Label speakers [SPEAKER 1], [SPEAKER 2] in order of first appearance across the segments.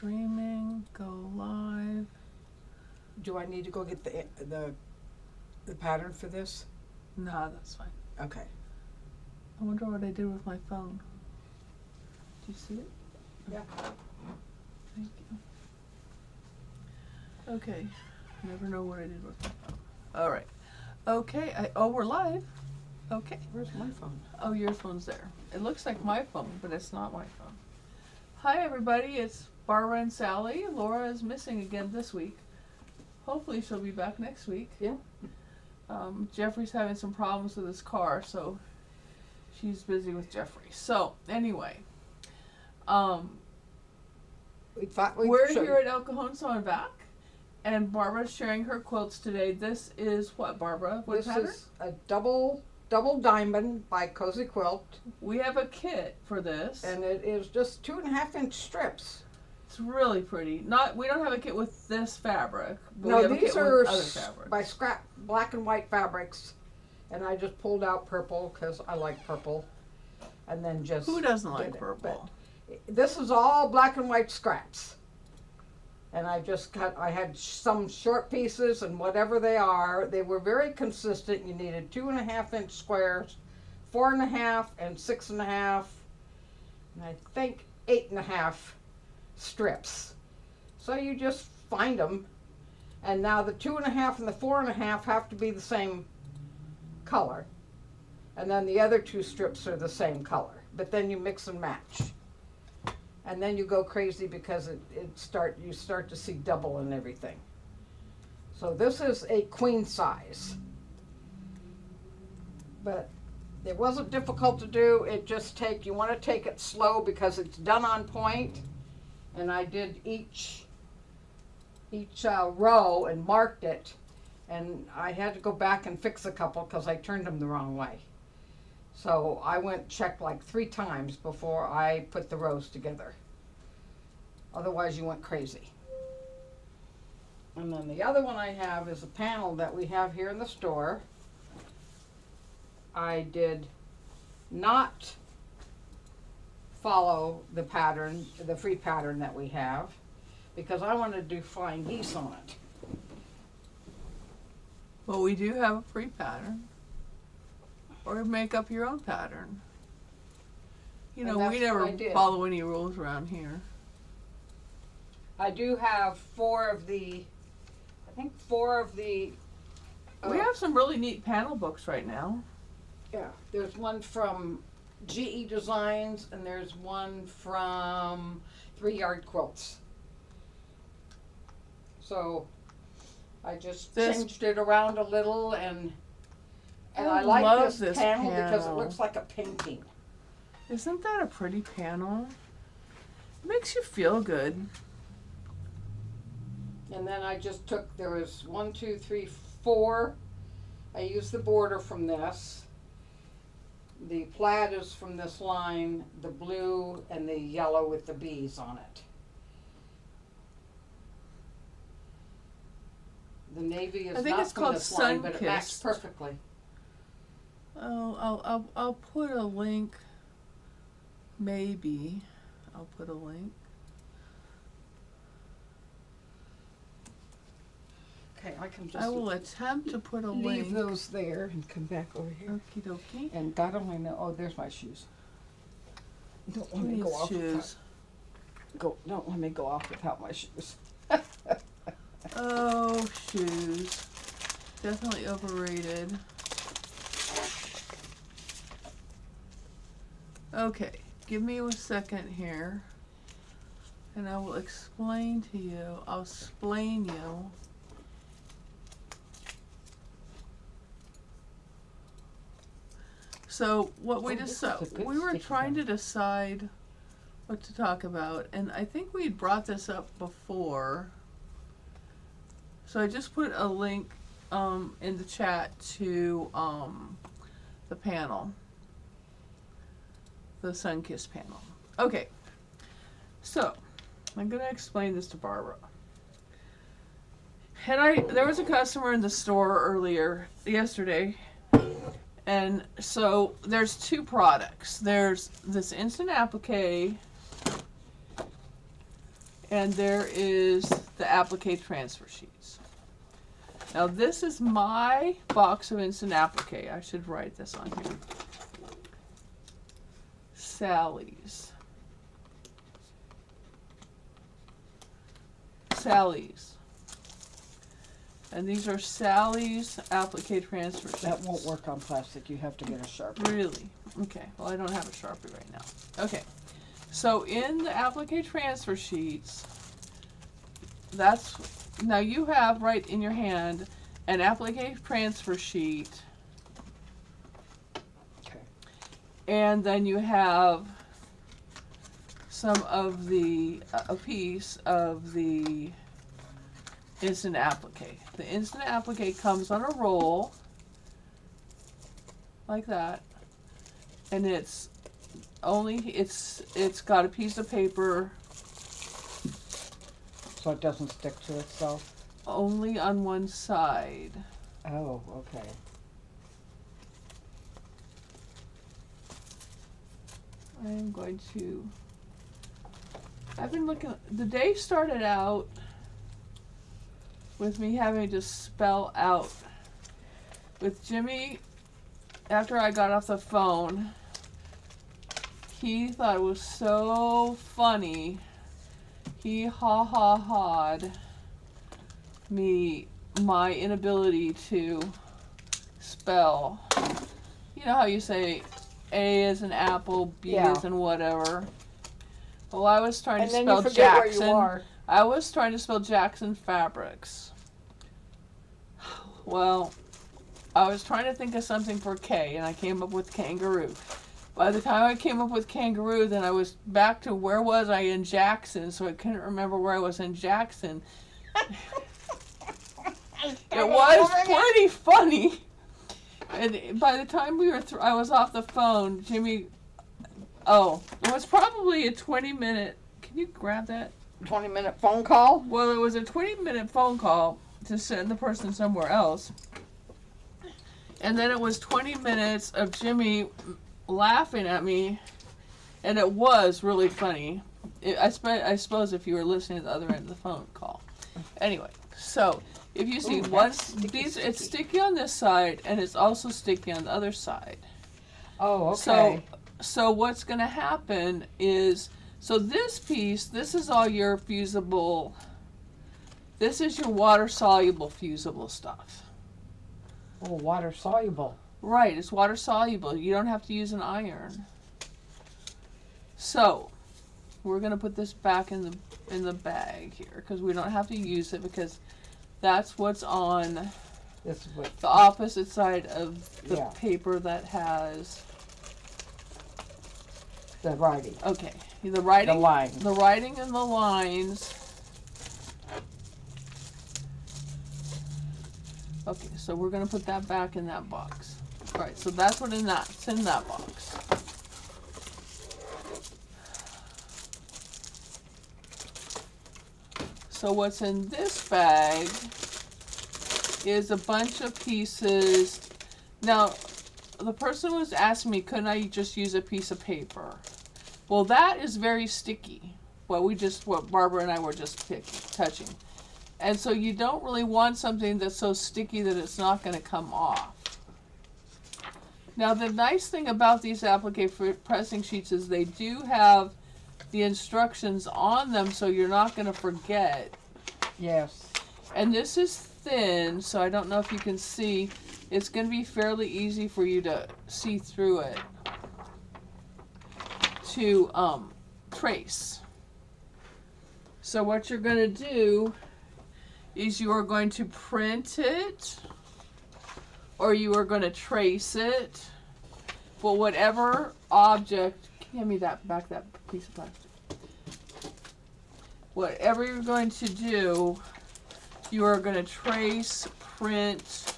[SPEAKER 1] streaming, go live.
[SPEAKER 2] Do I need to go get the pattern for this?
[SPEAKER 1] No, that's fine.
[SPEAKER 2] Okay.
[SPEAKER 1] I wonder what I did with my phone. Do you see it?
[SPEAKER 2] Yeah.
[SPEAKER 1] Thank you. Okay. Never know what I did with my phone. All right. Okay. Oh, we're live. Okay.
[SPEAKER 2] Where's my phone?
[SPEAKER 1] Oh, your phone's there. It looks like my phone, but it's not my phone. Hi, everybody. It's Barbara and Sally. Laura is missing again this week. Hopefully she'll be back next week.
[SPEAKER 2] Yeah.
[SPEAKER 1] Jeffrey's having some problems with his car, so she's busy with Jeffrey. So, anyway, we're here at El Cajon Sewing Back, and Barbara's sharing her quilts today. This is what, Barbara? What pattern?
[SPEAKER 2] This is a double diamond by Cozy Quilt.
[SPEAKER 1] We have a kit for this,
[SPEAKER 2] and it is just 2.5-inch strips.
[SPEAKER 1] it's really pretty. We don't have a kit with this fabric, but
[SPEAKER 2] No,
[SPEAKER 1] we have a
[SPEAKER 2] these
[SPEAKER 1] kit
[SPEAKER 2] are
[SPEAKER 1] with other fabrics.
[SPEAKER 2] by scrap black and white fabrics, and I just pulled out purple because I like purple, and then just
[SPEAKER 1] Who doesn't like
[SPEAKER 2] did it.
[SPEAKER 1] purple?
[SPEAKER 2] But this is all black and white scraps, and I had some short pieces, and whatever they are, they were very consistent. You needed 2.5-inch squares, 4.5 and 6.5, and I think 8.5 strips. So you just find them, and now the 2.5 and the 4.5 have to be the same color, and then the other 2 strips are the same color, but then you mix and match, and then you go crazy because you start to see double and everything. So this is a queen size, but it wasn't difficult to do. You want to take it slow because it's done on point. And I did each row and marked it, and I had to go back and fix a couple because I turned them the wrong way. So I checked like 3 times before I put the rows together. Otherwise you went crazy. And then the other one I have is a panel that we have here in the store. I did not follow the pattern, the free pattern that we have, because I wanted to do flying geese on it.
[SPEAKER 1] Well, we do have a free pattern. Or make up your own pattern. You know, we never follow any rules around here.
[SPEAKER 2] I do have 4 of the.
[SPEAKER 1] We have some really neat panel books right now.
[SPEAKER 2] Yeah, there's one from GE Designs, and there's one from 3 Yard Quilts. So I just changed it around a little, and I like this panel because it looks like a painting.
[SPEAKER 1] Isn't that a pretty panel? It makes you feel good.
[SPEAKER 2] And then I just there was 1, 2, 3, 4. I used the border from this. The plaid is from this line, the blue and the yellow with the bees on it. The navy is not from this line, but it matched perfectly.
[SPEAKER 1] Oh, I'll put a link. Maybe I'll put a link.
[SPEAKER 2] Okay, I
[SPEAKER 1] will attempt to put a link.
[SPEAKER 2] Leave those there and come back over here.
[SPEAKER 1] Okie dokie.
[SPEAKER 2] And God only knows. Oh, there's my shoes. Don't let me go off. Don't let me go off without my shoes.
[SPEAKER 1] Oh, shoes. Definitely overrated. Okay, give me a second here, and I will explain to you. I'll explain you. So what we were trying to decide what to talk about, and I think we had brought this up before. So I just put a link in the chat to the panel, the Sunkissed panel. Okay, so I'm gonna explain this to Barbara. There was a customer in the store yesterday. And so there's 2 products. There's this Instant Applique, And there is the applique transfer sheets. Now this is my box of Instant Applique. I should write this on here. Sally's. And these are Sally's applique transfer sheets.
[SPEAKER 2] That won't work on plastic. You have to get a Sharpie.
[SPEAKER 1] Really? Okay. Well, I don't have a Sharpie right now. Okay. So in the applique transfer sheets, now you have right in your hand an applique transfer sheet.
[SPEAKER 2] Okay.
[SPEAKER 1] And then you have some of a piece of the Instant Applique. The Instant Applique comes on a roll like that, and it's got a piece of paper
[SPEAKER 2] So it doesn't stick to itself?
[SPEAKER 1] only on one side.
[SPEAKER 2] Oh, okay.
[SPEAKER 1] I'm going to. I've been looking. The day started out with me having to spell out with Jimmy. After I got off the phone, he thought it was so funny. He ha'd me my inability to spell. You know how you say A as an apple, B
[SPEAKER 2] Yeah.
[SPEAKER 1] as in whatever. Well, I was trying
[SPEAKER 2] And
[SPEAKER 1] to
[SPEAKER 2] then
[SPEAKER 1] spell
[SPEAKER 2] you forget
[SPEAKER 1] Jackson.
[SPEAKER 2] where you are.
[SPEAKER 1] I was trying to spell Jackson Fabrics. Well, I was trying to think of something for K, and I came up with kangaroo. By the time I came up with kangaroo, then I was back to where was I in Jackson, so I couldn't remember where I was in Jackson. It was pretty funny. And by the time we were I was off the phone, Jimmy, it was probably a 20-minute, can you grab that?
[SPEAKER 2] 20-minute phone call?
[SPEAKER 1] Well, it was a 20-minute phone call to send the person somewhere else. And then it was 20 minutes of Jimmy laughing at me, and it was really funny. I suppose if you were listening to the other end of the phone call. Anyway, so if you see it's sticky on this side, and it's also sticky on the other side.
[SPEAKER 2] Oh, okay.
[SPEAKER 1] So what's going to happen is, so this piece, this is all your fusible, this is your water-soluble fusible stuff.
[SPEAKER 2] Oh, water soluble.
[SPEAKER 1] Right, it's water soluble. You don't have to use an iron. So, we're gonna put this back in the bag here because we don't have to use it because that's what's on
[SPEAKER 2] This is what,
[SPEAKER 1] the opposite side of the
[SPEAKER 2] Yeah.
[SPEAKER 1] paper that has.
[SPEAKER 2] the writing.
[SPEAKER 1] Okay, the writing.
[SPEAKER 2] The line.
[SPEAKER 1] The writing and the lines. Okay, so we're gonna put that back in that box. All right, so that's what it's in that box. So what's in this bag is a bunch of pieces. Now, the person was asking me, couldn't I just use a piece of paper? Well, that is very sticky. What Barbara and I were just touching. And so you don't really want something that's so sticky that it's not going to come off. Now, the nice thing about these applique pressing sheets is they do have the instructions on them, so you're not going to forget.
[SPEAKER 2] Yes.
[SPEAKER 1] And this is thin, so I don't know if you can see. It's going to be fairly easy for you to see through it to trace. So what you're going to do is you are going to print it, or you are going to trace it. But whatever object, hand me that piece of plastic. Whatever you're going to do, you are going to trace, print,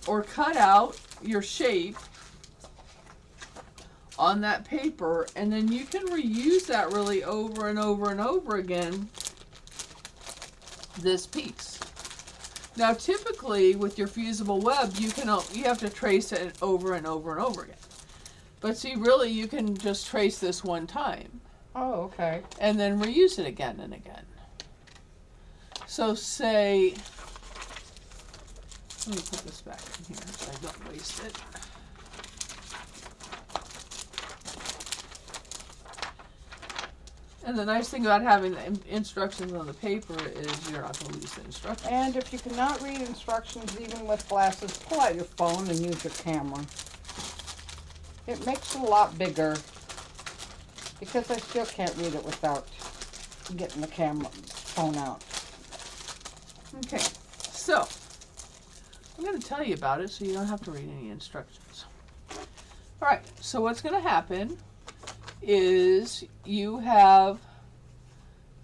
[SPEAKER 1] or cut out your shape on that paper, and then you can reuse that really over and over and over again, this piece. Now typically with your fusible web, you have to trace it over and over and over again. But see, really you can just trace this one time.
[SPEAKER 2] Oh, okay.
[SPEAKER 1] and then reuse it again and again. So say, let me put this back in here so I don't waste it. And the nice thing about having the instructions on the paper is you're not going to lose the instructions.
[SPEAKER 2] And if you cannot read instructions even with glasses, pull out your phone and use your camera. It makes it a lot bigger because I still can't read it without getting the phone out.
[SPEAKER 1] Okay, so I'm going to tell you about it so you don't have to read any instructions. All right, so what's going to happen is you have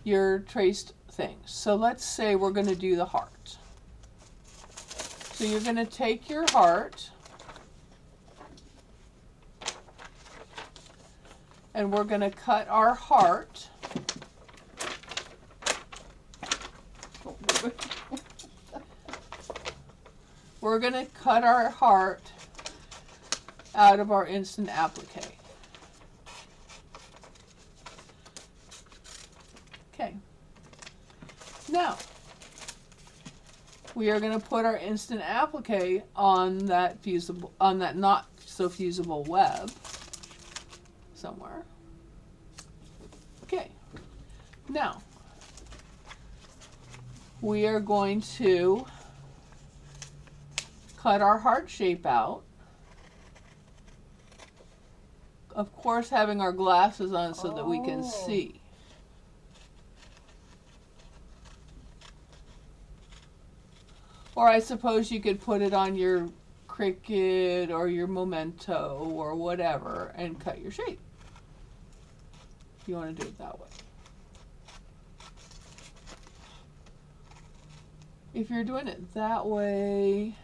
[SPEAKER 1] your traced things. So let's say we're going to do the heart. So you're going to take your heart and we're going to cut our heart. We're going to cut our heart out of our Instant Applique. Okay. Now, we are going to put our Instant Applique on that not so fusible web somewhere. Okay. Now, we are going to cut our heart shape out. Of course, having our glasses on so that we can see. Or I suppose you could put it on your Cricut or your Memento or whatever and cut your shape. If you want to do it that way. If you're doing it that way,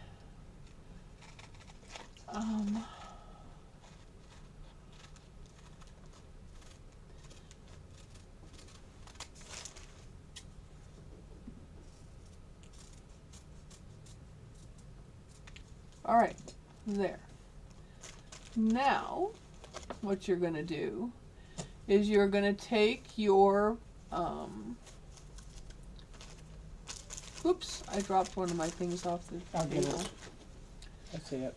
[SPEAKER 1] all right, there. Now, what you're going to do is you're going to take your, oops, I dropped one of my things off the table.
[SPEAKER 2] I see it.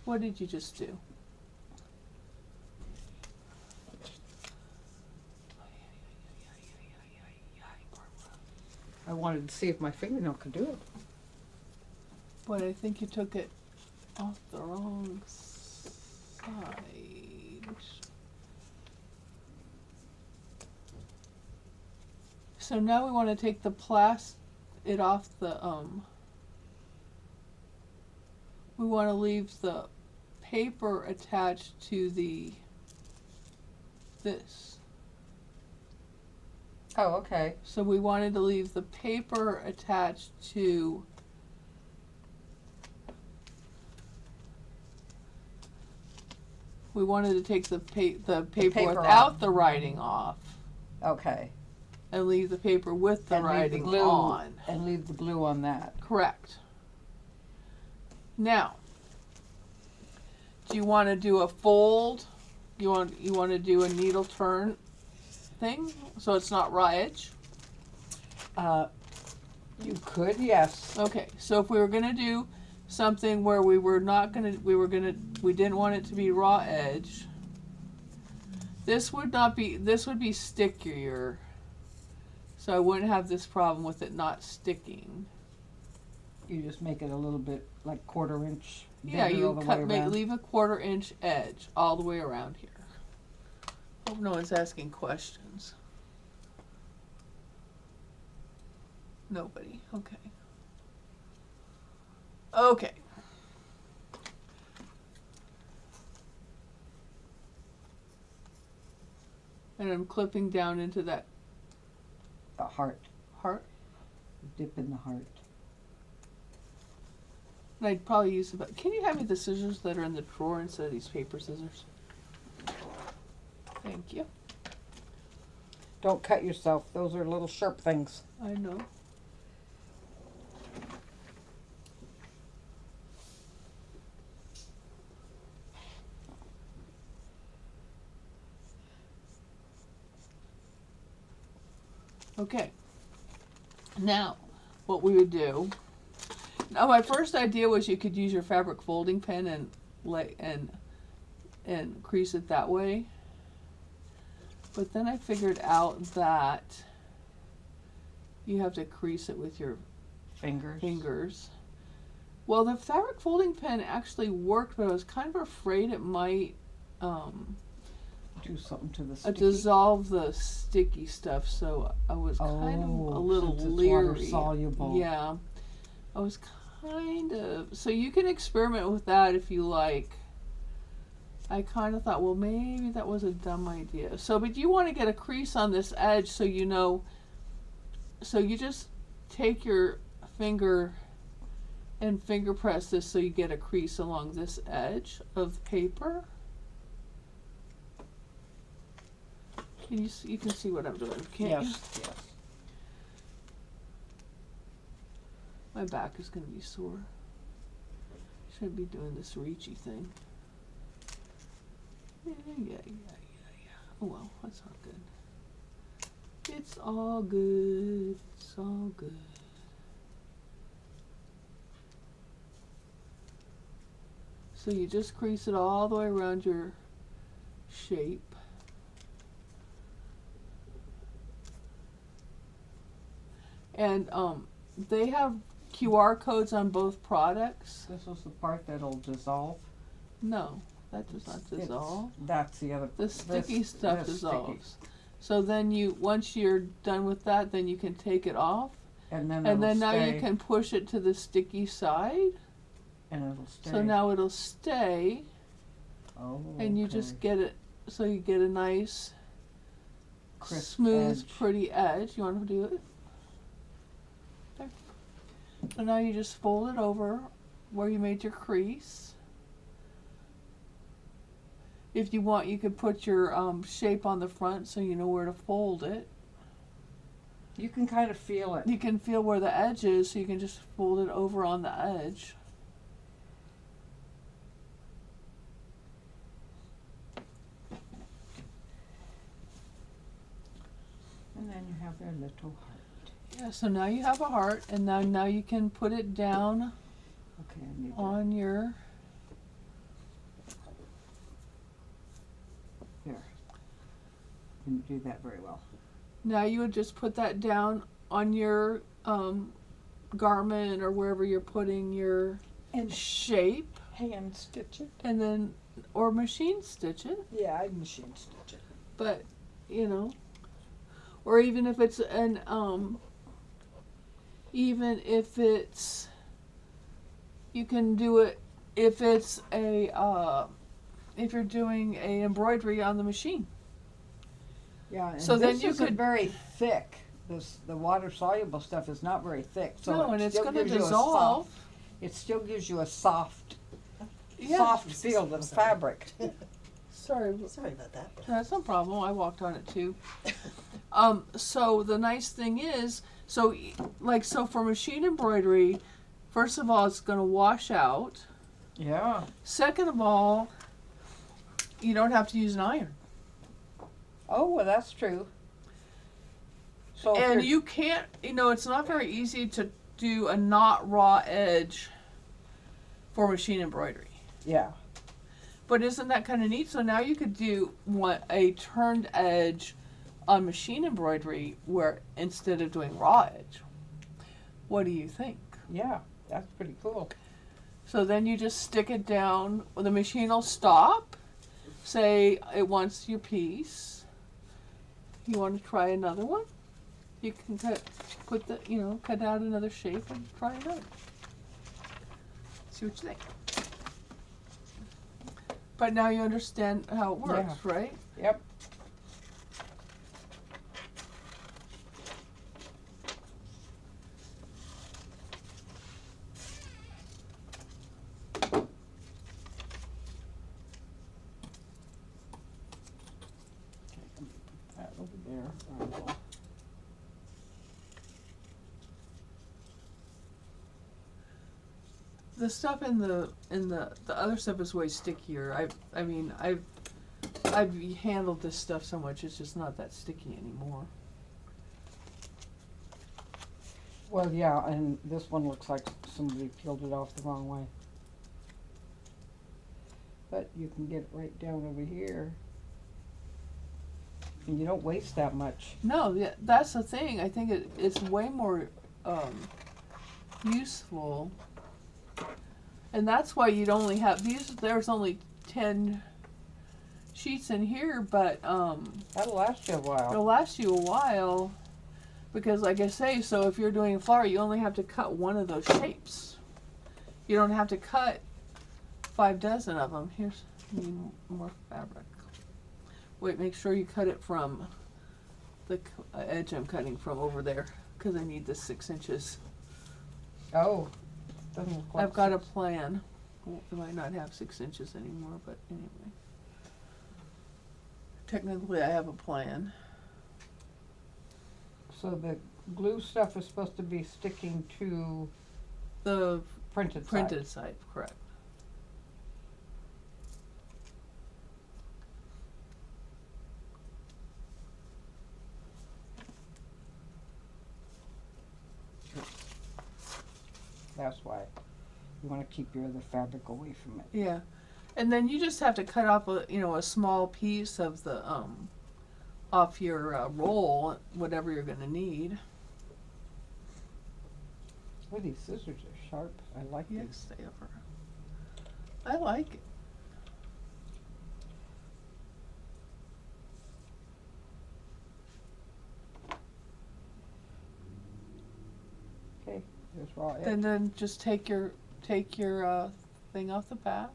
[SPEAKER 1] What did you just do?
[SPEAKER 2] I wanted to see if my fingernail could do it.
[SPEAKER 1] But I think you took it off the wrong side. So now we want to take the it off the, we want to leave the paper attached to this.
[SPEAKER 2] Oh, okay.
[SPEAKER 1] So we wanted to leave the paper attached to we wanted to take the paper without
[SPEAKER 2] off.
[SPEAKER 1] the writing off
[SPEAKER 2] Okay.
[SPEAKER 1] and leave the paper with the
[SPEAKER 2] And leave the
[SPEAKER 1] writing
[SPEAKER 2] glue
[SPEAKER 1] on.
[SPEAKER 2] And leave the glue on that.
[SPEAKER 1] Correct. Now, do you want to do a fold? You want to do a needle turn thing so it's not raw edge?
[SPEAKER 2] You could, yes.
[SPEAKER 1] Okay, so if we were going to do something where we didn't want it to be raw edge, this would be stickier, so I wouldn't have this problem with it not sticking.
[SPEAKER 2] You just make it a little bit like 1/4 inch.
[SPEAKER 1] Yeah, you
[SPEAKER 2] leave
[SPEAKER 1] leave a 1/4 inch edge all the way around here. Hope no one's asking questions. Nobody. Okay. Okay. And I'm clipping down into that
[SPEAKER 2] the heart.
[SPEAKER 1] heart.
[SPEAKER 2] Dip in the heart.
[SPEAKER 1] And I'd probably use about. Can you hand me the scissors that are in the drawer instead of these paper scissors? Thank you.
[SPEAKER 2] Don't cut yourself. Those are little sharp things.
[SPEAKER 1] I know. Okay. Now, what we would do. Now, my first idea was you could use your fabric folding pen and crease it that way. But then I figured out that you have to crease it with your fingers. Well, the fabric folding pen actually worked, but I was kind of afraid it might
[SPEAKER 2] do something to the sticky.
[SPEAKER 1] Dissolve the sticky stuff, so I was kind of a little
[SPEAKER 2] since it's
[SPEAKER 1] leery.
[SPEAKER 2] water soluble.
[SPEAKER 1] Yeah, I was kind of. So you can experiment with that if you like. I kind of thought, well, maybe that was a dumb idea. So, but you want to get a crease on this edge, so you know. So you just take your finger and finger press this so you get a crease along this edge of the paper. You can see what I'm doing, can't you?
[SPEAKER 2] Yes.
[SPEAKER 1] My back is going to be sore. Shouldn't be doing this reachy thing. Yeah. Oh well, that's not good. It's all good. It's all good. So you just crease it all the way around your shape. And they have QR codes on both products.
[SPEAKER 2] This is the part that'll dissolve.
[SPEAKER 1] No, that does not dissolve.
[SPEAKER 2] That's the other.
[SPEAKER 1] The sticky stuff
[SPEAKER 2] this
[SPEAKER 1] dissolves.
[SPEAKER 2] Sticky.
[SPEAKER 1] So then once you're done with that, then you can take it off.
[SPEAKER 2] And then
[SPEAKER 1] now you can push it to the sticky side.
[SPEAKER 2] And it'll stay.
[SPEAKER 1] So now it'll stay.
[SPEAKER 2] Oh.
[SPEAKER 1] And you just get it, so you get a nice,
[SPEAKER 2] crisp,
[SPEAKER 1] smooth,
[SPEAKER 2] edge.
[SPEAKER 1] pretty edge. You want to do it? There. So now you just fold it over where you made your crease. If you want, you could put your shape on the front so you know where to fold it.
[SPEAKER 2] You can kind of feel it.
[SPEAKER 1] You can feel where the edge is, so you can just fold it over on the edge.
[SPEAKER 2] And then you have your little heart.
[SPEAKER 1] Yeah, so now you have a heart, and now you can put it down on your...
[SPEAKER 2] There. Didn't do that very well.
[SPEAKER 1] Now you would just put that down on your garment or wherever you're putting your shape.
[SPEAKER 2] Hand stitch it.
[SPEAKER 1] And then, or machine stitch it.
[SPEAKER 2] Yeah, I machine stitch it.
[SPEAKER 1] But, you know, or even if it's you can do it if it's if you're doing a embroidery on the machine.
[SPEAKER 2] Yeah, and
[SPEAKER 1] so
[SPEAKER 2] this
[SPEAKER 1] then you
[SPEAKER 2] isn't
[SPEAKER 1] could
[SPEAKER 2] very thick. The water soluble stuff is not very thick, so
[SPEAKER 1] no, and it's
[SPEAKER 2] going to
[SPEAKER 1] dissolve.
[SPEAKER 2] It still gives you a soft
[SPEAKER 1] Yeah.
[SPEAKER 2] feel to the fabric.
[SPEAKER 1] Sorry
[SPEAKER 3] about that.
[SPEAKER 1] That's no problem. I walked on it too. So the nice thing is, so for machine embroidery, first of all, it's going to wash out.
[SPEAKER 2] Yeah.
[SPEAKER 1] Second of all, you don't have to use an iron.
[SPEAKER 2] Oh, well, that's true. So
[SPEAKER 1] And you can't, it's not very easy to do a not raw edge for machine embroidery.
[SPEAKER 2] Yeah.
[SPEAKER 1] But isn't that kind of neat? So now you could do a turned edge on machine embroidery where instead of doing raw edge. What do you think?
[SPEAKER 2] Yeah, that's pretty cool.
[SPEAKER 1] So then you just stick it down. The machine will stop. Say it wants your piece. You want to try another one? You can cut out another shape and try it out. See what you think. But now you understand how it works, right?
[SPEAKER 2] Yep. That over there.
[SPEAKER 1] The stuff in the other stuff is way stickier. I've handled this stuff so much it's just not that sticky anymore.
[SPEAKER 2] Well, yeah, and this one looks like somebody peeled it off the wrong way. But you can get it right down over here. And you don't waste that much.
[SPEAKER 1] No, yeah, that's the thing. I think it's way more useful. And that's why you'd only have these. There's only 10 sheets in here, but
[SPEAKER 2] That'll last you a while.
[SPEAKER 1] it'll last you a while. Because, like I say, so if you're doing a flower, you only have to cut one of those shapes. You don't have to cut 5 dozen of them. Here's more fabric. Wait, make sure you cut it from the edge I'm cutting from over there, because I need this 6 inches.
[SPEAKER 2] Oh. Doesn't look like
[SPEAKER 1] I've got a plan. Well, I might not have 6 inches anymore, but anyway. Technically, I have a plan.
[SPEAKER 2] So the glue stuff is supposed to be sticking to
[SPEAKER 1] The
[SPEAKER 2] printed
[SPEAKER 1] printed side, correct.
[SPEAKER 2] That's why you want to keep your other fabric away from it.
[SPEAKER 1] Yeah, and then you just have to cut off a small piece of the off your roll, whatever you're gonna need.
[SPEAKER 2] Oh, these scissors are sharp. I like these.
[SPEAKER 1] Yes, they are. I like it.
[SPEAKER 2] Okay, there's raw edge.
[SPEAKER 1] Then just take your thing off the back.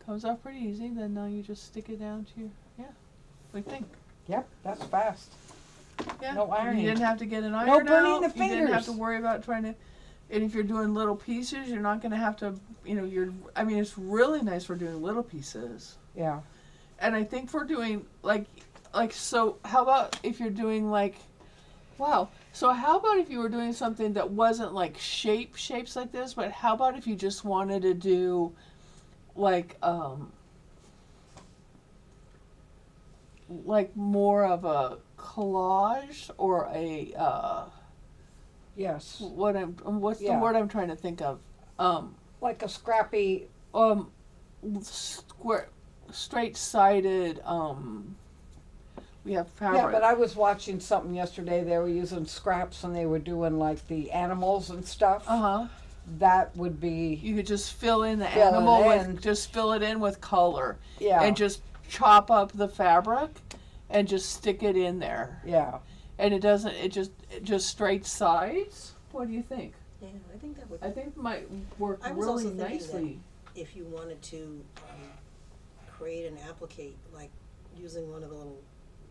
[SPEAKER 1] Comes off pretty easy. Then now you just stick it down to your what do you think?
[SPEAKER 2] Yep, that's fast.
[SPEAKER 1] Yeah.
[SPEAKER 2] No ironing.
[SPEAKER 1] You didn't have to get an iron
[SPEAKER 2] No burning
[SPEAKER 1] out.
[SPEAKER 2] the
[SPEAKER 1] You didn't have
[SPEAKER 2] fingers.
[SPEAKER 1] to worry about trying to. And if you're doing little pieces, you're not going to have to. I mean, it's really nice for doing little pieces.
[SPEAKER 2] Yeah.
[SPEAKER 1] And I think for doing so, how about if you're doing wow. So how about if you were doing something that wasn't like shapes like this, but how about if you just wanted to do like more of a collage or a
[SPEAKER 2] Yes.
[SPEAKER 1] what's the
[SPEAKER 2] Yeah.
[SPEAKER 1] word I'm trying to think of?
[SPEAKER 2] Like a scrappy.
[SPEAKER 1] Straight sided we have fabric.
[SPEAKER 2] Yeah, but I was watching something yesterday. They were using scraps and they were doing like the animals and stuff. That would be.
[SPEAKER 1] You could just fill in the
[SPEAKER 2] Fill it
[SPEAKER 1] animal
[SPEAKER 2] in.
[SPEAKER 1] just fill it in with color.
[SPEAKER 2] Yeah.
[SPEAKER 1] And just chop up the fabric and just stick it in there.
[SPEAKER 2] Yeah.
[SPEAKER 1] And it just straight sides. What do you think?
[SPEAKER 3] Yeah, I think that would.
[SPEAKER 1] I think it might work
[SPEAKER 3] I was
[SPEAKER 1] really
[SPEAKER 3] also thinking
[SPEAKER 1] nicely.
[SPEAKER 3] if you wanted to create an applique, like using one of the little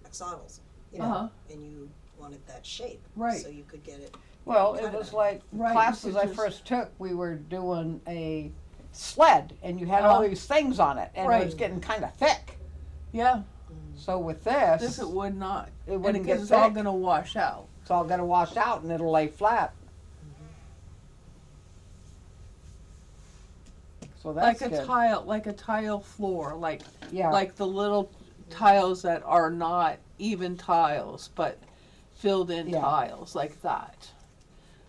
[SPEAKER 3] axolotls, and you wanted that shape,
[SPEAKER 1] Right.
[SPEAKER 3] So you could get it.
[SPEAKER 2] Well,
[SPEAKER 3] cut
[SPEAKER 2] it was
[SPEAKER 3] out.
[SPEAKER 2] like
[SPEAKER 1] Right,
[SPEAKER 2] classes
[SPEAKER 1] you
[SPEAKER 2] I
[SPEAKER 1] just-
[SPEAKER 2] first took. We were doing a sled, and you had all these things on it, and it was
[SPEAKER 1] Right.
[SPEAKER 2] getting kind of thick.
[SPEAKER 1] Yeah.
[SPEAKER 2] So with this,
[SPEAKER 1] This it would not.
[SPEAKER 2] it wouldn't get
[SPEAKER 1] it's all
[SPEAKER 2] thick.
[SPEAKER 1] gonna wash out.
[SPEAKER 2] It's all gonna wash out, and it'll lay flat. So that's
[SPEAKER 1] Like a
[SPEAKER 2] good.
[SPEAKER 1] tile floor,
[SPEAKER 2] Yeah.
[SPEAKER 1] like the little tiles that are not even tiles, but filled in
[SPEAKER 2] Yeah.
[SPEAKER 1] tiles like that.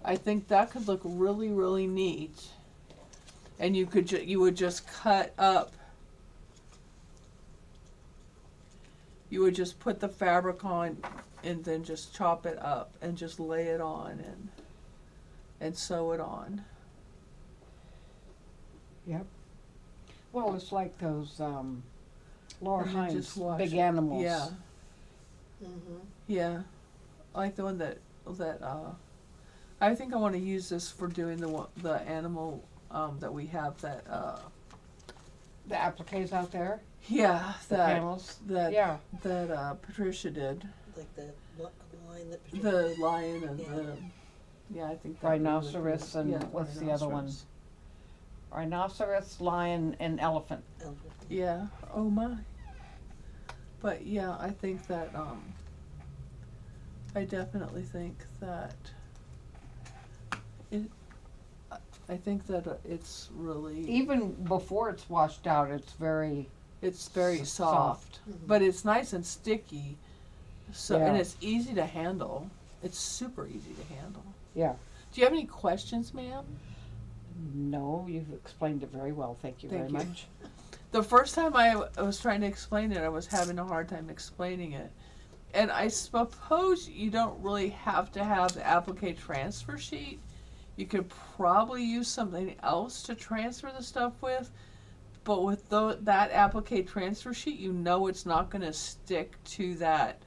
[SPEAKER 1] I think that could look really, really neat. And you would just cut up. You would just put the fabric on, and then just chop it up and just lay it on and sew it on.
[SPEAKER 2] Yep. Well, it's like those Laura
[SPEAKER 1] And then
[SPEAKER 2] Hines
[SPEAKER 1] just wash
[SPEAKER 2] big
[SPEAKER 1] it.
[SPEAKER 2] animals.
[SPEAKER 1] Yeah.
[SPEAKER 3] Mm-hmm.
[SPEAKER 1] Yeah, I like the one that I think I want to use this for doing the animal that we have that
[SPEAKER 2] The appliques out there,
[SPEAKER 1] yeah
[SPEAKER 2] the
[SPEAKER 1] that
[SPEAKER 2] panels.
[SPEAKER 1] that
[SPEAKER 2] Yeah.
[SPEAKER 1] that Patricia did,
[SPEAKER 3] Like the line that.
[SPEAKER 1] the lion and
[SPEAKER 3] Yeah.
[SPEAKER 1] I think that'd be really
[SPEAKER 2] Rhinoceros
[SPEAKER 1] cool.
[SPEAKER 2] and
[SPEAKER 1] Yeah,
[SPEAKER 2] what's the other one?
[SPEAKER 1] rhinoceros.
[SPEAKER 2] Rhinoceros, lion, and elephant.
[SPEAKER 1] Yeah. Oh my. But yeah, I think that I definitely think that I think that it's really
[SPEAKER 2] Even before it's washed out, it's very
[SPEAKER 1] It's very soft,
[SPEAKER 3] Mhm.
[SPEAKER 1] but it's nice and sticky. So and
[SPEAKER 2] Yeah.
[SPEAKER 1] it's easy to handle. It's super easy to handle.
[SPEAKER 2] Yeah.
[SPEAKER 1] Do you have any questions, ma'am?
[SPEAKER 2] No, you've explained it very well. Thank you very
[SPEAKER 1] Thank you.
[SPEAKER 2] much.
[SPEAKER 1] The first time I was trying to explain it, I was having a hard time explaining it. And I suppose you don't really have to have the applique transfer sheet. You could probably use something else to transfer the stuff with. But with that applique transfer sheet, you know it's not going to stick to that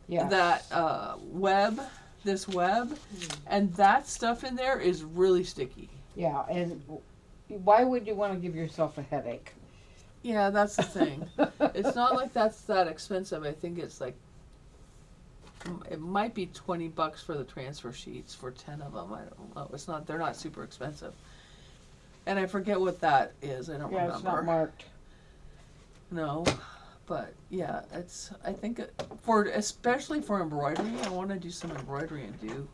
[SPEAKER 2] Yeah.
[SPEAKER 1] web, this web. And that stuff in there is really sticky.
[SPEAKER 2] Yeah, and why would you want to give yourself a headache?
[SPEAKER 1] Yeah, that's the thing. It's not like that's that expensive. I think it's like, it might be $20 for the transfer sheets for 10 of them. I don't know. It's not. They're not super expensive. And I forget what that is. I don't
[SPEAKER 2] Yeah,
[SPEAKER 1] remember.
[SPEAKER 2] it's not marked.
[SPEAKER 1] No, but yeah, it's. I think especially for embroidery, I want to do some embroidery and do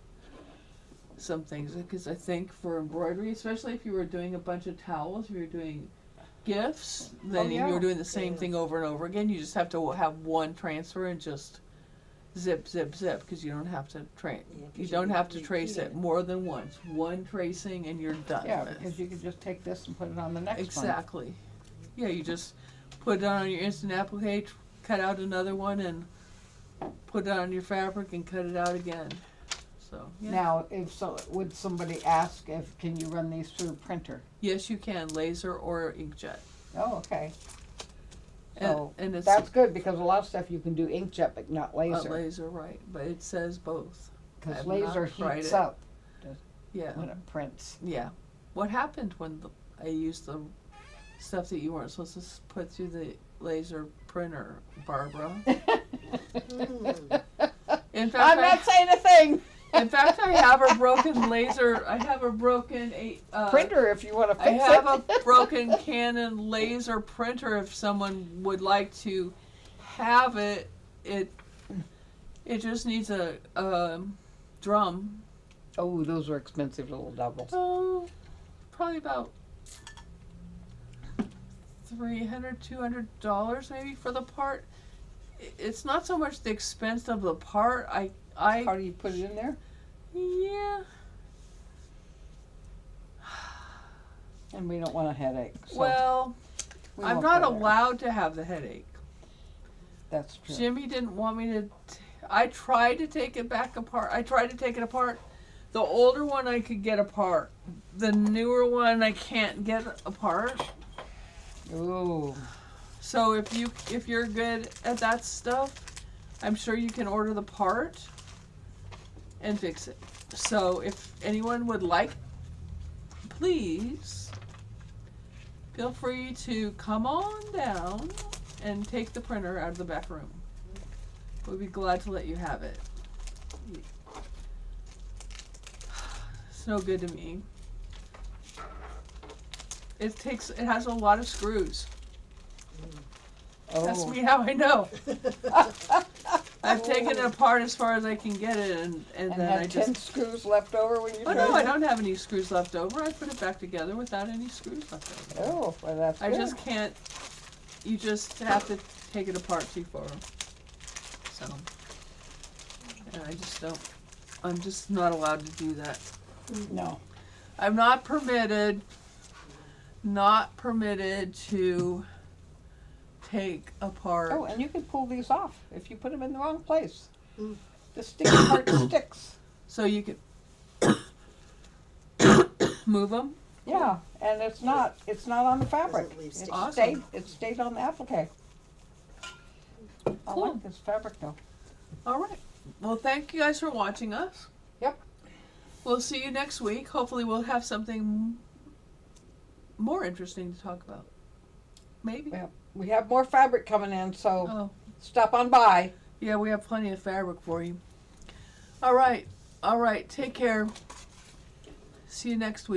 [SPEAKER 1] some things because I think for embroidery, especially if you were doing a bunch of towels, if you were doing gifts, then
[SPEAKER 2] yeah.
[SPEAKER 1] you were doing the same
[SPEAKER 3] Yeah.
[SPEAKER 1] thing over and over again. You just have to have one transfer and just zip, zip, zip because you don't have to
[SPEAKER 3] Yeah, 'cause
[SPEAKER 1] you don't have to trace
[SPEAKER 3] repeat
[SPEAKER 1] it more than once. One tracing and you're done
[SPEAKER 2] Yeah,
[SPEAKER 1] with.
[SPEAKER 2] because you could just take this and put it on the next one.
[SPEAKER 1] Exactly. Yeah, you just put it on your instant applique, cut out another one, and put it on your fabric and cut it out again. So yeah.
[SPEAKER 2] Now, would somebody ask can you run these through a printer?
[SPEAKER 1] Yes, you can laser or inkjet.
[SPEAKER 2] Oh, okay.
[SPEAKER 1] And,
[SPEAKER 2] So
[SPEAKER 1] and it's
[SPEAKER 2] that's good because a lot of stuff you can do inkjet but not
[SPEAKER 1] not
[SPEAKER 2] laser.
[SPEAKER 1] laser, right? But it says both.
[SPEAKER 2] Because
[SPEAKER 1] I've
[SPEAKER 2] laser
[SPEAKER 1] not tried
[SPEAKER 2] heats
[SPEAKER 1] it.
[SPEAKER 2] up
[SPEAKER 1] Yeah,
[SPEAKER 2] when it prints.
[SPEAKER 1] yeah. What happened when I used the stuff that you weren't supposed to put through the laser printer, Barbara? In fact,
[SPEAKER 2] I'm not saying a thing.
[SPEAKER 1] In fact, I have a broken laser. I have a broken
[SPEAKER 2] Printer if you want to
[SPEAKER 1] I
[SPEAKER 2] fix
[SPEAKER 1] have
[SPEAKER 2] it.
[SPEAKER 1] a broken Canon laser printer. If someone would like to have it, it just needs a drum.
[SPEAKER 2] Oh, those are expensive little doubles.
[SPEAKER 1] Oh, probably about $300-$200 maybe for the part. It's not so much the expense of the part.
[SPEAKER 2] How do you put it in there?
[SPEAKER 1] Yeah.
[SPEAKER 2] And we don't want a headache. So
[SPEAKER 1] Well,
[SPEAKER 2] we
[SPEAKER 1] I'm
[SPEAKER 2] won't
[SPEAKER 1] not
[SPEAKER 2] go there.
[SPEAKER 1] allowed to have the headache.
[SPEAKER 2] That's true.
[SPEAKER 1] Jimmy didn't want me to. I tried to take it back apart. I tried to take it apart. The older one I could get apart. The newer one I can't get apart.
[SPEAKER 2] Ooh.
[SPEAKER 1] So if you're good at that stuff, I'm sure you can order the part and fix it. So if anyone would like, please feel free to come on down and take the printer out of the back room. We'll be glad to let you have it. It's no good to me. It has a lot of screws. Ask
[SPEAKER 2] Oh.
[SPEAKER 1] me how I know. I've taken it apart as far as I can get it, and
[SPEAKER 2] And
[SPEAKER 1] then
[SPEAKER 2] had
[SPEAKER 1] I
[SPEAKER 2] 10
[SPEAKER 1] just.
[SPEAKER 2] screws left over when you
[SPEAKER 1] Oh
[SPEAKER 2] tried
[SPEAKER 1] no, I
[SPEAKER 2] it?
[SPEAKER 1] don't have any screws left over. I put it back together without any screws left over.
[SPEAKER 2] Oh, well, that's
[SPEAKER 1] I
[SPEAKER 2] good.
[SPEAKER 1] just can't. You just have to take it apart too far. So, and I just don't. I'm just not allowed to do that.
[SPEAKER 2] No.
[SPEAKER 1] I'm not permitted. Not permitted to take apart.
[SPEAKER 2] Oh, and you can pull these off if you put them in the wrong place.
[SPEAKER 3] Mm.
[SPEAKER 2] The sticky part sticks.
[SPEAKER 1] So you can move them.
[SPEAKER 2] Yeah, and it's not on the fabric.
[SPEAKER 3] Doesn't leave
[SPEAKER 2] It
[SPEAKER 3] sticky.
[SPEAKER 1] Awesome.
[SPEAKER 2] stayed on the applique. I
[SPEAKER 1] Cool.
[SPEAKER 2] like this fabric though.
[SPEAKER 1] All right. Well, thank you guys for watching us.
[SPEAKER 2] Yep.
[SPEAKER 1] We'll see you next week. Hopefully, we'll have something more interesting to talk about. Maybe.
[SPEAKER 2] Yep. We have more fabric coming in, so
[SPEAKER 1] Oh,
[SPEAKER 2] stop on by.
[SPEAKER 1] yeah, we have plenty of fabric for you. All right. All right. Take care. See you next week.